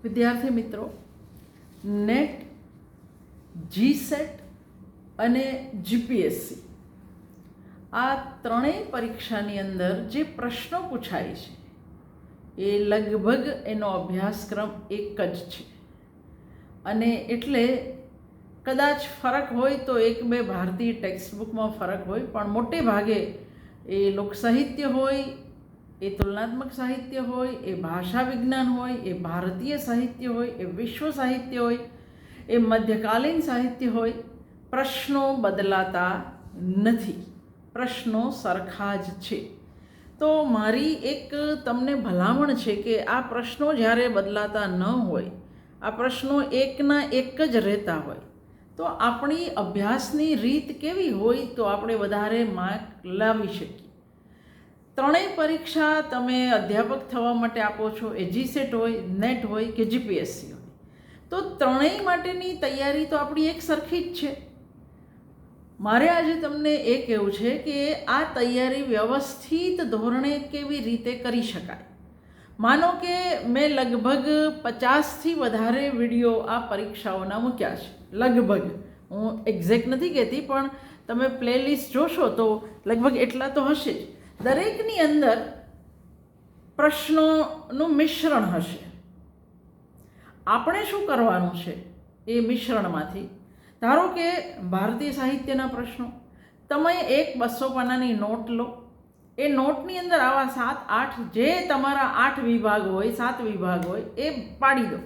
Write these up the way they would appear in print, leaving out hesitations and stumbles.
વિદ્યાર્થી મિત્રો, net, GSET અને જીપીએસસી આ ત્રણેય પરીક્ષાની અંદર જે પ્રશ્નો પૂછાય છે એ લગભગ એનો અભ્યાસક્રમ એક જ છે. અને એટલે કદાચ ફરક હોય તો એક બે ભારતીય ટેક્સ્ટબુકમાં ફરક હોય, પણ મોટે ભાગે એ લોકસાહિત્ય હોય, એ તુલનાત્મક સાહિત્ય હોય, એ ભાષા વિજ્ઞાન હોય, એ ભારતીય સાહિત્ય હોય, એ વિશ્વ સાહિત્ય હોય, એ મધ્યકાલીન સાહિત્ય હોય, પ્રશ્નો બદલાતા નથી, પ્રશ્નો સરખા જ છે. તો મારી એક તમને ભલામણ છે કે આ પ્રશ્નો જ્યારે બદલાતા ન હોય, આ પ્રશ્નો એકના એક જ રહેતા હોય, તો આપણી અભ્યાસની રીત કેવી હોય તો આપણે વધારે માર્ક લાવી શકીએ. ત્રણેય પરીક્ષા તમે અધ્યાપક થવા માટે આપો છો, એ જીસેટ હોય, નેટ હોય કે જીપીએસસી હોય, તો ત્રણેય માટેની તૈયારી તો આપણી એક સરખી જ છે. મારે આજે તમને એ કહેવું છે કે આ તૈયારી વ્યવસ્થિત ધોરણે કેવી રીતે કરી શકાય. માનો કે મેં લગભગ 50થી વધારે વિડીયો આ પરીક્ષાઓના મૂક્યા છે. લગભગ, હું એક્ઝેક્ટ નથી કહેતી, પણ તમે પ્લેલિસ્ટ જોશો તો લગભગ એટલા તો હશે જ. દરેકની અંદર પ્રશ્નોનું મિશ્રણ હશે. આપણે શું કરવાનું છે એ મિશ્રણમાંથી, ધારો કે ભારતીય સાહિત્યના પ્રશ્નો, તમે એક 200 પાનાની નોટ લો. એ નોટની અંદર આવા 7-8 જે તમારા 8 વિભાગ હોય, 7 વિભાગ હોય, એ પાડી દો.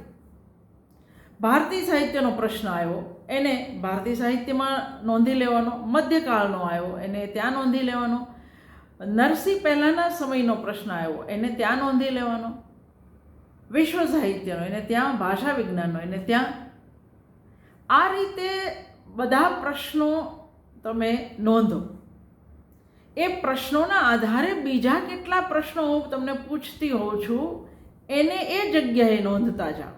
ભારતીય સાહિત્યનો પ્રશ્ન આવ્યો, એને ભારતીય સાહિત્યમાં નોંધી લેવાનો. મધ્યકાળનો આવ્યો, એને ત્યાં નોંધી લેવાનો. નરસિંહ પહેલાંના સમયનો પ્રશ્ન આવ્યો, એને ત્યાં નોંધી લેવાનો. વિશ્વ સાહિત્યનો એને ત્યાં, ભાષા વિજ્ઞાનનો એને ત્યાં. આ રીતે બધા પ્રશ્નો તમે નોંધો. એ પ્રશ્નોના આધારે બીજા કેટલા પ્રશ્નો હું તમને પૂછતી હોઉં છું, એને એ જગ્યાએ નોંધતા જાઓ.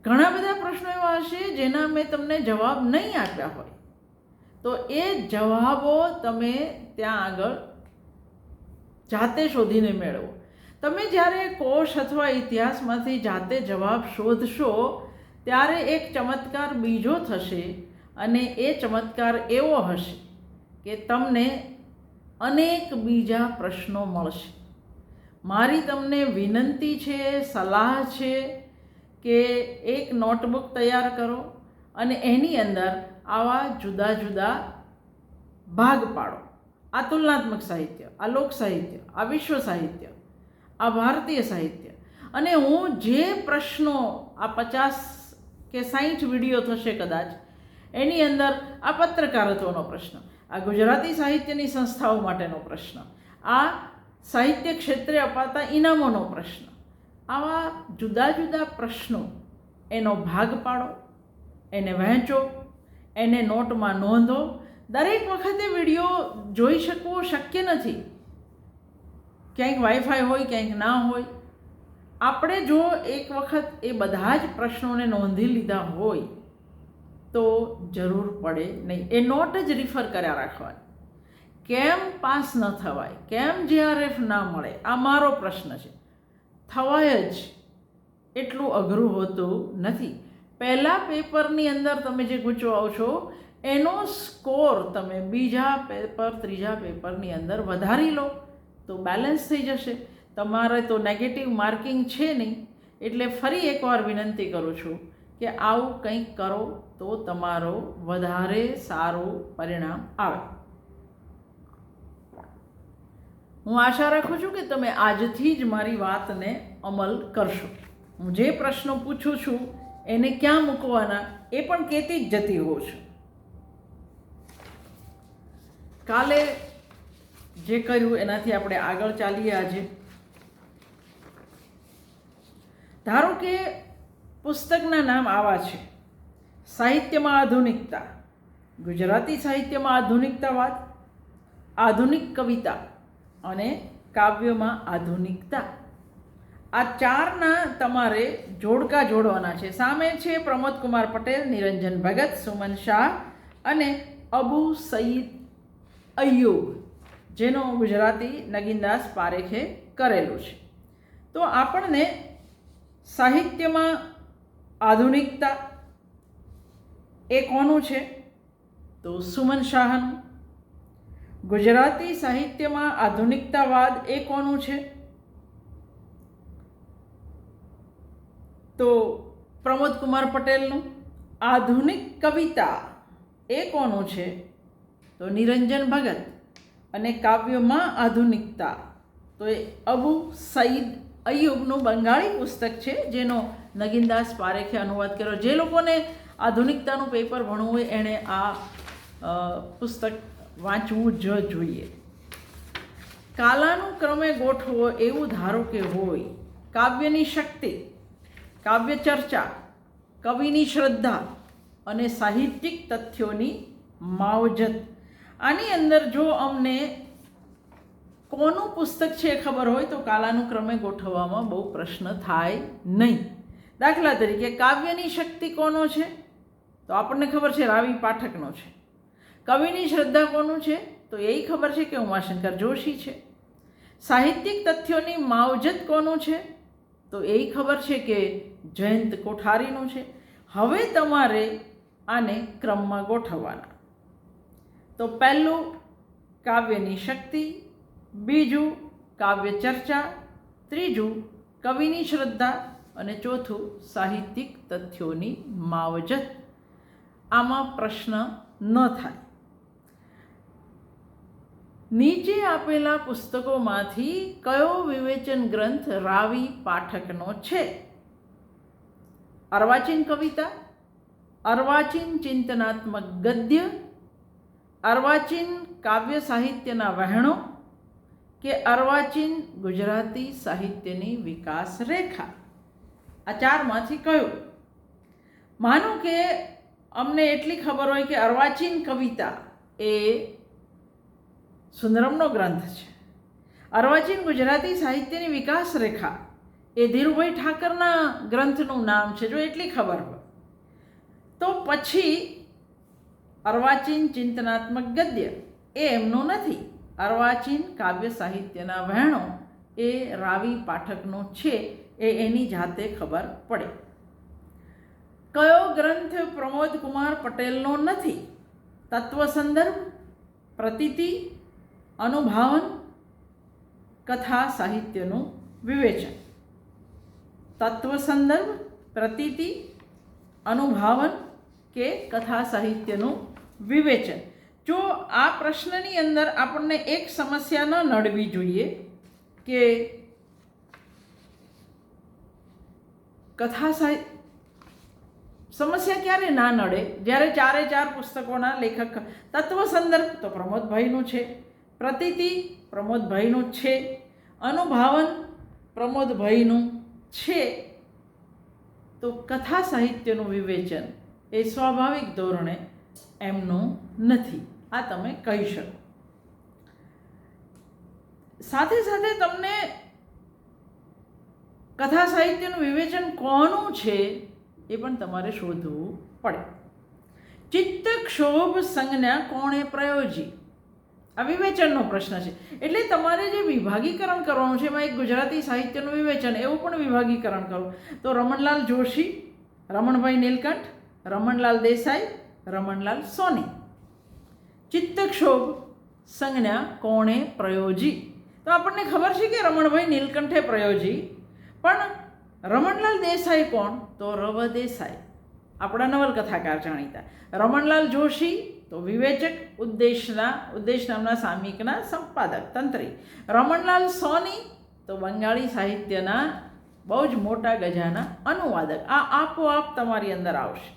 ઘણા બધા પ્રશ્નો એવા હશે જેના મેં તમને જવાબ નહીં આપ્યા હોય, તો એ જવાબો તમે ત્યાં આગળ જાતે શોધીને મેળવો. તમે જ્યારે કોશ અથવા ઇતિહાસમાંથી જાતે જવાબ શોધશો ત્યારે એક ચમત્કાર બીજો થશે, અને એ ચમત્કાર એવો હશે કે તમને અનેક બીજા પ્રશ્નો મળશે. મારી તમને વિનંતી છે, સલાહ છે કે એક નોટબુક તૈયાર કરો અને એની અંદર આવા જુદા જુદા ભાગ પાડો. આ તુલનાત્મક સાહિત્ય, આ લોક સાહિત્ય, આ વિશ્વ સાહિત્ય, આ ભારતીય સાહિત્ય. અને હું જે પ્રશ્નો, આ 50 કે 60 વિડીયો થશે કદાચ, એની અંદર આ પત્રકારત્વનો પ્રશ્ન, આ ગુજરાતી સાહિત્યની સંસ્થાઓ માટેનો પ્રશ્ન, આ સાહિત્ય ક્ષેત્રે અપાતા ઇનામોનો પ્રશ્ન, આવા જુદા જુદા પ્રશ્નો એનો ભાગ પાડો, એને વહેંચો, એને નોટમાં નોંધો. દરેક વખતે વિડીયો જોઈ શકવો શક્ય નથી. ક્યાંક વાઈફાઈ હોય, ક્યાંક ના હોય. આપણે જો એક વખત એ બધા જ પ્રશ્નોને નોંધી લીધા હોય તો જરૂર પડે નહીં. એ નોટ જ રિફર કર્યા રાખવાની. કેમ પાસ ન થવાય, કેમ JRF ના મળે, આ મારો પ્રશ્ન છે. થવાય જ, એટલું અઘરું હોતું નથી. પહેલા પેપરની અંદર તમે જે ગૂંચવાઓ છો એનો સ્કોર તમે બીજા પેપર, ત્રીજા પેપરની અંદર વધારી લો તો બેલેન્સ થઈ જશે. તમારે તો નેગેટિવ માર્કિંગ છે નહીં. એટલે ફરી એકવાર વિનંતી કરું છું કે આવું કંઈક કરો તો તમારો વધારે સારું પરિણામ આવે. હું આશા રાખું છું કે તમે આજથી જ મારી વાતને અમલ કરશો. હું જે પ્રશ્નો પૂછું છું એને ક્યાં મૂકવાના એ પણ કહેતી જ જતી હોઉં છું. કાલે જે કર્યું એનાથી આપણે આગળ ચાલીએ. આજે ધારો કે પુસ્તકના નામ આવા છે: સાહિત્યમાં આધુનિકતા, ગુજરાતી સાહિત્યમાં આધુનિકતાવાદ, આધુનિક કવિતા અને કાવ્યમાં આધુનિકતા. આ 4ના તમારે જોડકા જોડવાના છે. સામે છે પ્રમોદકુમાર પટેલ, નિરંજન ભગત, સુમન શાહ અને અબુ સઈદ અય્યુબ, જેનો ગુજરાતી નગીનદાસ પારેખે કરેલું છે. તો આપણને સાહિત્યમાં આધુનિકતા એ કોનું છે? તો સુમન શાહનું. ગુજરાતી સાહિત્યમાં આધુનિકતાવાદ એ કોનું છે? તો પ્રમોદકુમાર પટેલનું. આધુનિક કવિતા એ કોનું છે? તો નિરંજન ભગત. અને કાવ્યમાં આધુનિકતા તો એ અબુ સઈદ અય્યુબનું બંગાળી પુસ્તક છે, જેનો નગીનદાસ પારેખે અનુવાદ કર્યો. જે લોકોને આધુનિકતાનું પેપર ભણવું હોય એણે આ પુસ્તક વાંચવું જ જોઈએ. કાલાનું ક્રમે ગોઠવો એવું ધારો કે હોય. કાવ્યની શક્તિ, કાવ્ય ચર્ચા, કવિની શ્રદ્ધા અને સાહિત્યિક તથ્યોની માવજત. આની અંદર જો અમને કોનું પુસ્તક છે એ ખબર હોય તો કાલાનું ક્રમે ગોઠવવામાં બહુ પ્રશ્ન થાય નહીં. દાખલા તરીકે કાવ્યની શક્તિ કોનો છે? તો આપણને ખબર છે રાવી પાઠકનો છે. કવિની શ્રદ્ધા કોનું છે? તો એ ખબર છે કે ઉમાશંકર જોશી છે. સાહિત્યિક તથ્યોની માવજત કોનું છે? તો એ ખબર છે કે જયંત કોઠારીનું છે. હવે તમારે આને ક્રમમાં ગોઠવવાના. તો પહેલું કાવ્યની શક્તિ, બીજું કાવ્ય ચર્ચા, ત્રીજું કવિની શ્રદ્ધા અને ચોથું સાહિત્યિક તથ્યોની માવજત. આમાં પ્રશ્ન ન થાય. નીચે આપેલા પુસ્તકોમાંથી કયો વિવેચન ગ્રંથ રાવી પાઠકનો છે? અર્વાચીન કવિતા, અર્વાચીન ચિંતનાત્મક ગદ્ય, અર્વાચીન કાવ્ય સાહિત્યના વહેણો કે અર્વાચીન ગુજરાતી સાહિત્યની વિકાસ રેખા. આ ચારમાંથી કયું? માનો કે અમને એટલી ખબર હોય કે અર્વાચીન કવિતા એ સુંદરમનો ગ્રંથ છે. અર્વાચીન ગુજરાતી સાહિત્યની વિકાસ રેખા એ ધીરુભાઈ ઠાકરના ગ્રંથનું નામ છે. જો એટલી ખબર હોય તો પછી અર્વાચીન ચિંતનાત્મક ગદ્ય એ એમનું નથી. અર્વાચીન કાવ્ય સાહિત્યના વહેણો એ રાવી પાઠકનો છે. એની જાતે ખબર પડે. કયો ગ્રંથ પ્રમોદકુમાર પટેલનો નથી? તત્વ સંદર્ભ, પ્રતીતિ, અનુભાવન, કથા સાહિત્યનું વિવેચન. તત્વ સંદર્ભ, પ્રતીતિ, અનુભાવન કે કથા સાહિત્યનું વિવેચન. જો આ પ્રશ્નની અંદર આપણને એક સમસ્યા ન નડવી જોઈએ કે કથા સાહિત્ય સમસ્યા ક્યારે ના નડે? જ્યારે ચારે ચાર પુસ્તકોના લેખક. તત્વ સંદર્ભ તો પ્રમોદભાઈનું છે, પ્રતીતિ પ્રમોદભાઈનું છે, અનુભાવન પ્રમોદભાઈનું છે. તો કથા સાહિત્યનું વિવેચન એ સ્વાભાવિક ધોરણે એમનું નથી. આ તમે કહી શકો. સાથે સાથે તમને કથા સાહિત્યનું વિવેચન કોનું છે એ પણ તમારે શોધવું પડે. ચિત્તક્ષોભ સંજ્ઞા કોણે પ્રયોજી? આ વિવેચનનો પ્રશ્ન છે. એટલે તમારે જે વિભાગીકરણ કરવાનું છે એમાં એક ગુજરાતી સાહિત્યનું વિવેચન એવું પણ વિભાગીકરણ કરો. તો રમણલાલ જોશી, રમણભાઈ નીલકંઠ, રમણલાલ દેસાઈ, રમણલાલ સોની. ચિત્તક્ષોભ સંજ્ઞા કોણે પ્રયોજી? તો આપણને ખબર છે કે રમણભાઈ નીલકંઠે પ્રયોજી, પણ રમણલાલ દેસાઈ કોણ? તો રવ દેસાઈ, આપણા નવલકથાકાર જાણીતા. રમણલાલ જોશી તો વિવેચક, ઉદ્દેશ નામના સામયિકના સંપાદક, તંત્રી. રમણલાલ સોની તો બંગાળી સાહિત્યના બહુ જ મોટા ગજાના અનુવાદક. આ આપોઆપ તમારી અંદર આવશે.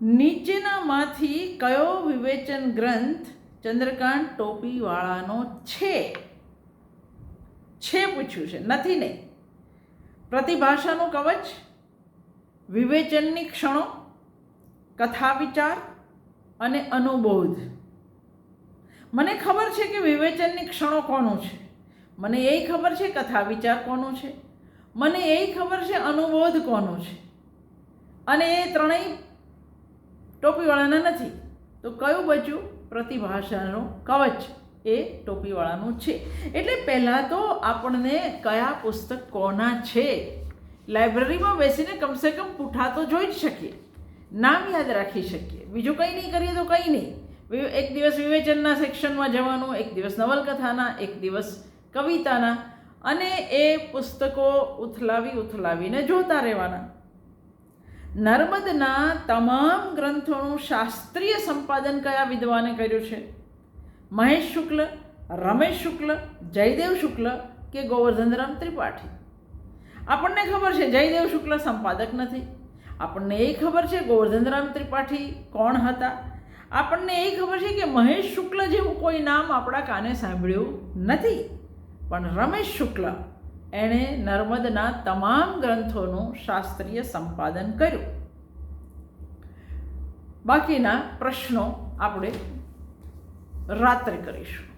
નીચેનામાંથી કયો વિવેચન ગ્રંથ ચંદ્રકાંત ટોપીવાળાનો છે? પૂછ્યું છે, નથી નહીં. પ્રતિભાષાનું કવચ, વિવેચનની ક્ષણો, કથા વિચાર અને અનુબોધ. મને ખબર છે કે વિવેચનની ક્ષણો કોનું છે, મને એ ખબર છે કથા વિચાર કોનું છે, મને એ ખબર છે અનુબોધ કોનું છે, અને એ ત્રણેય ટોપીવાળાના નથી. તો કયું બચ્યું? પ્રતિભાષાનું કવચ એ ટોપીવાળાનું છે. એટલે પહેલાં તો આપણને કયા પુસ્તક કોના છે લાઇબ્રેરીમાં બેસીને કમસે કમ પૂઠા તો જોઈ જ શકીએ, નામ યાદ રાખી શકીએ. બીજું કંઈ નહીં કરીએ તો કંઈ નહીં. એક દિવસ વિવેચનના સેક્શનમાં જવાનું, એક દિવસ નવલકથાના, એક દિવસ કવિતાના, અને એ પુસ્તકો ઉથલાવીને જોતા રહેવાના. નર્મદના તમામ ગ્રંથોનું શાસ્ત્રીય સંપાદન કયા વિદ્વાને કર્યું છે? મહેશ શુક્લ, રમેશ શુક્લ, જયદેવ શુક્લ કે ગોવર્ધનરામ ત્રિપાઠી? આપણને ખબર છે જયદેવ શુક્લ સંપાદક નથી. આપણને એ ખબર છે ગોવર્ધનરામ ત્રિપાઠી કોણ હતા. આપણને એ ખબર છે કે મહેશ શુક્લ જેવું કોઈ નામ આપણા કાને સાંભળ્યું નથી. પણ રમેશ શુક્લ એણે નર્મદના તમામ ગ્રંથોનું શાસ્ત્રીય સંપાદન કર્યું. બાકીના પ્રશ્નો આપણે રાત્રે કરીશું.